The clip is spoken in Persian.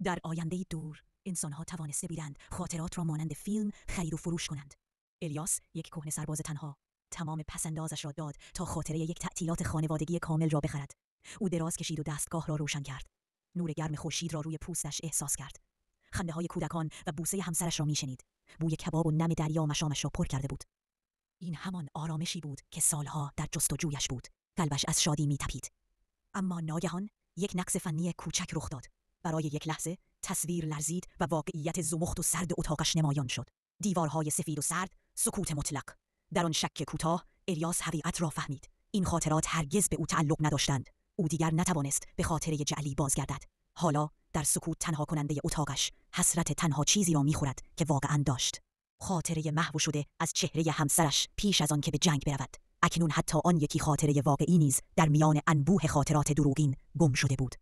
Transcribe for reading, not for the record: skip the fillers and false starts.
در آینده دور انسان‌ها توانسته بودند خاطرات را مانند فیلم خرید و فروش کنند. الیاس، یک کهنه سرباز تنها، تمام پس‌اندازش را داد تا خاطره یک تعطیلات خانوادگی کامل را بخرد. او دراز کشید و دستگاه را روشن کرد. نور گرم خورشید را روی پوستش احساس کرد. خنده‌های کودکان و بوسه همسرش را می‌شنید. بوی کباب و نم دریا مشامش را پر کرده بود. این همان آرامشی بود که سالها در جستجویش بود. قلبش از شادی می‌تپید. اما ناگهان یک نقص فنی کوچک رخ داد. برای یک لحظه تصویر لرزید و واقعیت زمخت و سرد اتاقش نمایان شد. دیوارهای سفید و سرد، سکوت مطلق. در آن شک کوتاه الیاس حقیقت را فهمید. این خاطرات هرگز به او تعلق نداشتند. او دیگر نتوانست به خاطره جعلی بازگردد. حالا در سکوت تنها کننده اتاقش حسرت تنها چیزی را می‌خورد که واقعاً داشت. خاطره محو شده از چهره همسرش پیش از آن که به جنگ برود. اکنون حتی آن یکی خاطره واقعی نیز در میان انبوه خاطرات دروغین گم شده بود.